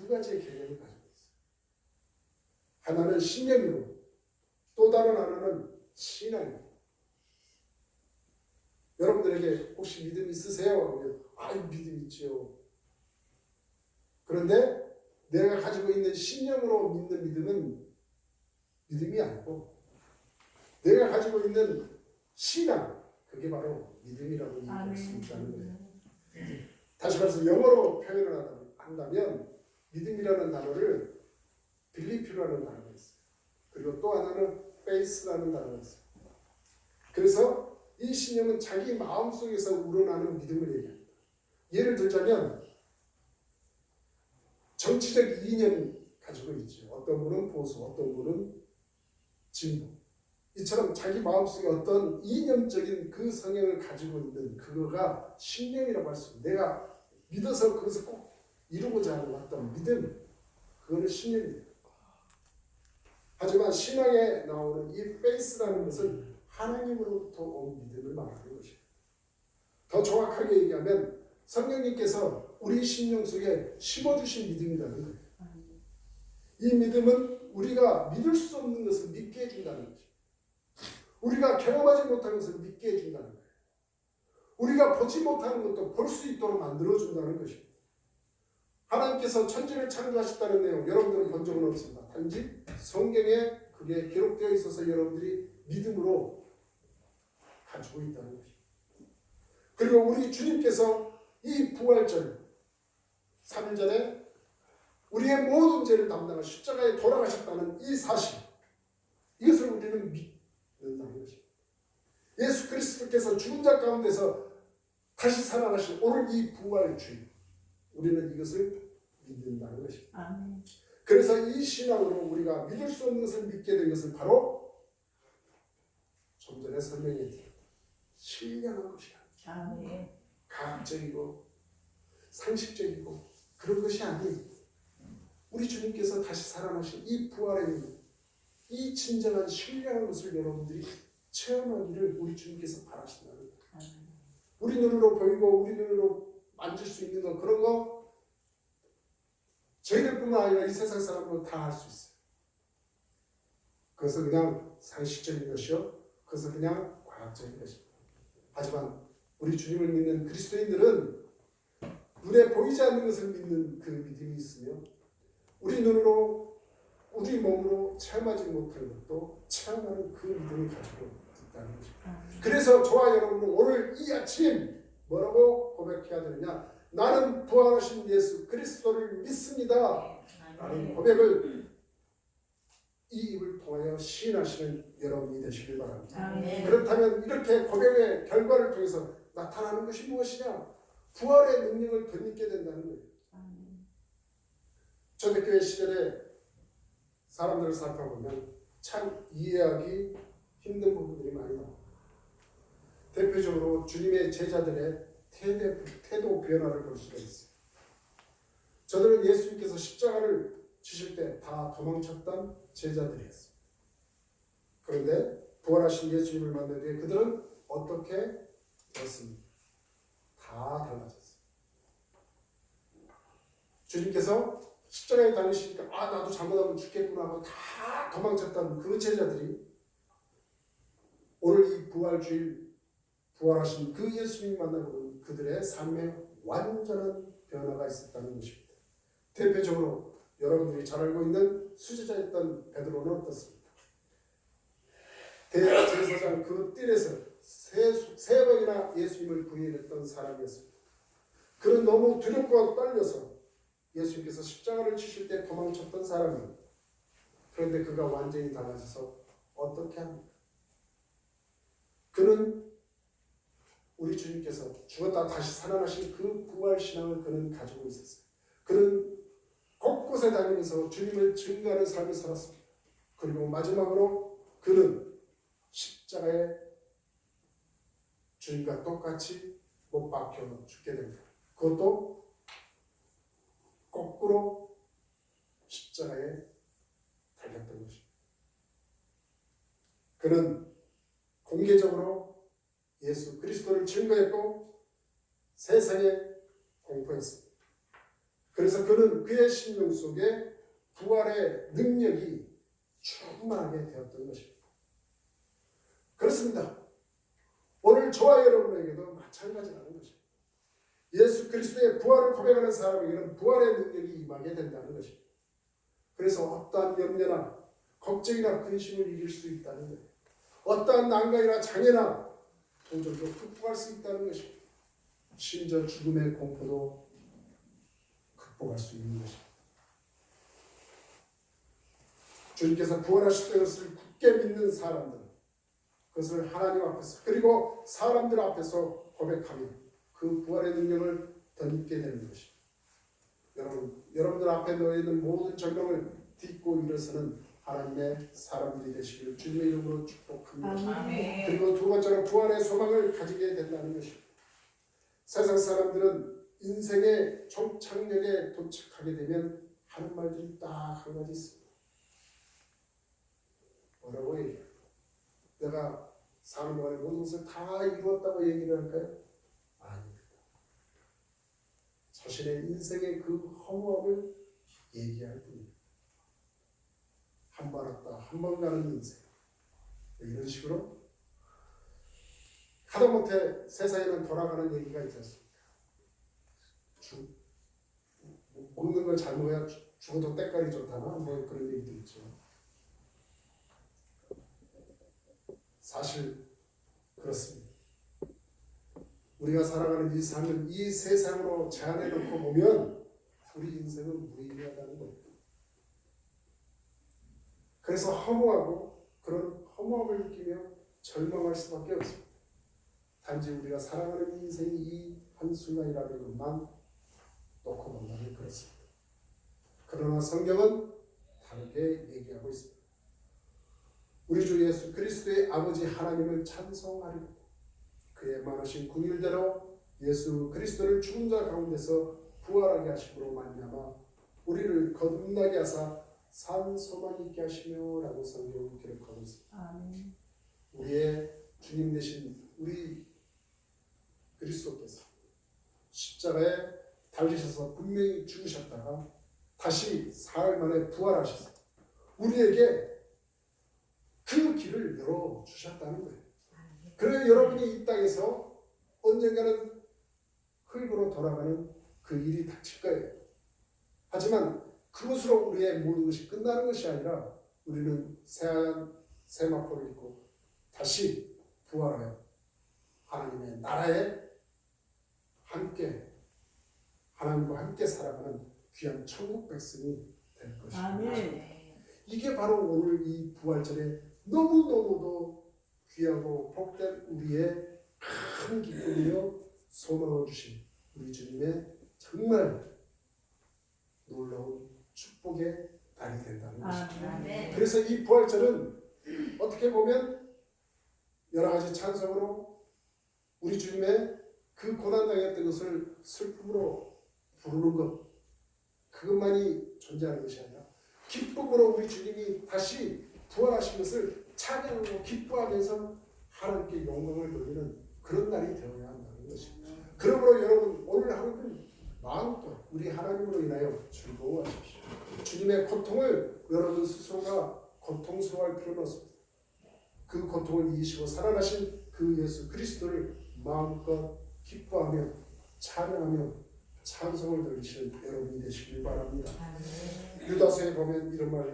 두 가지의 개념을 가지고 있어요. 하나는 신념이고 또 다른 하나는 신앙입니다. 여러분들에게 혹시 믿음 있으세요? 믿음 있지요. 그런데 내가 가지고 있는 신념으로 믿는 믿음은 믿음이 아니고 내가 가지고 있는 신앙, 그게 바로 믿음이라고 얘기할 수 있다는 거예요. 다시 말해서 영어로 표현을 한다면 믿음이라는 단어를 빌리프라는 단어가 있어요. 그리고 또 하나는 faith라는 단어가 있어요. 그래서 이 신념은 자기 마음속에서 우러나는 믿음을 얘기합니다. 예를 들자면 정치적 이념 가지고 있죠. 어떤 분은 보수, 어떤 분은 진보. 이처럼 자기 마음속에 어떤 이념적인 그 성향을 가지고 있는 그거가 신념이라고 할 수 있습니다. 내가 믿어서 그것을 꼭 이루고자 하는 어떤 믿음, 그거는 신념이에요. 하지만 신앙에 나오는 이 faith라는 것은 하나님으로부터 온 믿음을 말하는 것입니다. 더 정확하게 얘기하면 성령님께서 우리 심령 속에 심어주신 믿음이라는 거예요. 이 믿음은 우리가 믿을 수 없는 것을 믿게 해준다는 거죠. 우리가 경험하지 못하는 것을 믿게 해준다는 거예요. 우리가 보지 못하는 것도 볼 수 있도록 만들어준다는 것입니다. 하나님께서 천지를 창조하셨다는 내용 여러분들은 본 적은 없습니다. 단지 성경에 그게 기록되어 있어서 여러분들이 믿음으로 가지고 있다는 것입니다. 그리고 우리 주님께서 이 부활절 3일 전에 우리의 모든 죄를 담당한 십자가에 돌아가셨다는 이 사실, 이것을 우리는 믿는다는 것입니다. 예수 그리스도께서 죽은 자 가운데서 다시 살아나신 오늘 이 부활주일, 우리는 이것을 믿는다는 것입니다. 아멘. 그래서 이 신앙으로 우리가 믿을 수 없는 것을 믿게 된 것은 바로 좀 전에 설명했던 신령한 것이 아니에요. 과학적이고 상식적이고 그런 것이 아니에요. 우리 주님께서 다시 살아나신 이 부활의 의미, 이 진정한 신령한 것을 여러분들이 체험하기를 우리 주님께서 바라신다는 거예요. 우리 눈으로 보이고 우리 눈으로 만질 수 있는 거, 그런 거 저희들뿐만 아니라 이 세상 사람도 다 할 수 있어요. 그것은 그냥 상식적인 것이요, 그것은 그냥 과학적인 것입니다. 하지만 우리 주님을 믿는 그리스도인들은 눈에 보이지 않는 것을 믿는 그 믿음이 있으며 우리 눈으로 우리 몸으로 체험하지 못하는 것도 체험하는 그 믿음을 가지고 있다는 것입니다. 그래서 저와 여러분은 오늘 이 아침 뭐라고 고백해야 되느냐? 나는 부활하신 예수 그리스도를 믿습니다 라는 고백을 이 입을 통하여 시인하시는 여러분이 되시길 바랍니다. 그렇다면 이렇게 고백의 결과를 통해서 나타나는 것이 무엇이냐? 부활의 능력을 덧입게 된다는 거예요. 초대교회 시절에 사람들을 살펴보면 참 이해하기 힘든 부분들이 많이 나옵니다. 대표적으로 주님의 제자들의 태도 변화를 볼 수가 있어요. 저들은 예수님께서 십자가를 지실 때 다 도망쳤던 제자들이었어요. 그런데 부활하신 예수님을 만난 뒤에 그들은 어떻게 되었습니까? 다 달라졌어요. 주님께서 십자가에 달리시니까 나도 잘못하면 죽겠구나 하고 다 도망쳤던 그 제자들이 오늘 이 부활주일 부활하신 그 예수님 만나고 그들의 삶에 완전한 변화가 있었다는 것입니다. 대표적으로 여러분들이 잘 알고 있는 수제자였던 베드로는 어떻습니까? 대제사장 그 뜰에서 세 번이나 예수님을 부인했던 사람이었습니다. 그는 너무 두렵고 떨려서 예수님께서 십자가를 치실 때 도망쳤던 사람입니다. 그런데 그가 완전히 달라져서 어떻게 합니까? 그는 우리 주님께서 죽었다 다시 살아나신 그 부활신앙을 그는 가지고 있었어요. 그는 곳곳에 다니면서 주님을 증거하는 삶을 살았습니다. 그리고 마지막으로 그는 십자가에 주님과 똑같이 못 박혀 죽게 됩니다. 그것도 거꾸로 십자가에 달렸던 것입니다. 그는 공개적으로 예수 그리스도를 증거했고 세상에 공포했습니다. 그래서 그는 그의 심령 속에 부활의 능력이 충만하게 되었던 것입니다. 그렇습니다. 오늘 저와 여러분에게도 마찬가지라는 것입니다. 예수 그리스도의 부활을 고백하는 사람에게는 부활의 능력이 임하게 된다는 것입니다. 그래서 어떠한 염려나 걱정이나 근심을 이길 수 있다는 거예요. 어떠한 난관이나 장애나 도전도 극복할 수 있다는 것입니다. 심지어 죽음의 공포도 극복할 수 있는 것입니다. 주님께서 부활하실 것을 굳게 믿는 사람들, 그것을 하나님 앞에서 그리고 사람들 앞에서 고백하며 그 부활의 능력을 덧입게 되는 것입니다. 여러분들 앞에 놓여 있는 모든 절망을 딛고 일어서는 하나님의 사람들이 되시기를 주님의 이름으로 축복합니다. 아멘. 그리고 두 번째로 부활의 소망을 가지게 된다는 것입니다. 세상 사람들은 인생의 종착역에 도착하게 되면 하는 말들이 딱 한 가지 있습니다. 뭐라고 얘기해요? 내가 사는 동안에 모든 것을 다 이루었다고 얘기를 할까요? 아닙니다. 자신의 인생의 그 허무함을 얘기할 뿐입니다. 한 번 왔다 한 번 가는 인생, 이런 식으로 하다못해 세상에는 돌아가는 얘기가 있었습니다. 먹는 걸 잘 먹어야 죽어도 때깔이 좋다나 뭐 그런 얘기도 있죠. 사실 그렇습니다. 우리가 살아가는 이 삶을 이 세상으로 제한해 놓고 보면 우리 인생은 무의미하다는 거예요. 그래서 허무하고 그런 허무함을 느끼며 절망할 수밖에 없습니다. 단지 우리가 살아가는 인생이 이 한순간이라는 것만 놓고 본다면 그렇습니다. 그러나 성경은 다르게 얘기하고 있습니다. 우리 주 예수 그리스도의 아버지 하나님을 찬송하리로다. 그의 많으신 긍휼대로 예수 그리스도를 죽은 자 가운데서 부활하게 하심으로 말미암아 우리를 거듭나게 하사 산 소망 있게 하시며 라고 성경은 기록하고 있습니다. 아멘. 우리의 주님 되신 우리 그리스도께서 십자가에 달리셔서 분명히 죽으셨다가 다시 사흘 만에 부활하셔서 우리에게 그 길을 열어주셨다는 거예요. 그래야 여러분이 이 땅에서 언젠가는 흙으로 돌아가는 그 일이 닥칠 거예요. 하지만 그것으로 우리의 모든 것이 끝나는 것이 아니라 우리는 새하얀 세마포를 입고 다시 부활하여 하나님의 나라에 함께 하나님과 함께 살아가는 귀한 천국 백성이 될 것입니다. 아멘. 이게 바로 오늘 이 부활절에 너무너무도 귀하고 복된 우리의 큰 기쁨이요 소망을 주신 우리 주님의 정말 놀라운 축복의 날이 된다는 것입니다. 아멘. 그래서 이 부활절은 어떻게 보면 여러 가지 찬송으로 우리 주님의 그 고난당했던 것을 슬픔으로 부르는 것, 그것만이 존재하는 것이 아니라 기쁨으로 우리 주님이 다시 부활하신 것을 찬양하고 기뻐하면서 하나님께 영광을 돌리는 그런 날이 되어야 한다는 것입니다. 그러므로 여러분 오늘 하루는 마음껏 우리 하나님으로 인하여 즐거워하십시오. 주님의 고통을 여러분 스스로가 고통스러워할 필요는 없습니다. 그 고통을 이기시고 살아나신 그 예수 그리스도를 마음껏 기뻐하며 찬양하며 찬송을 돌리시는 여러분이 되시길 바랍니다. 유다서에 보면 이런 말을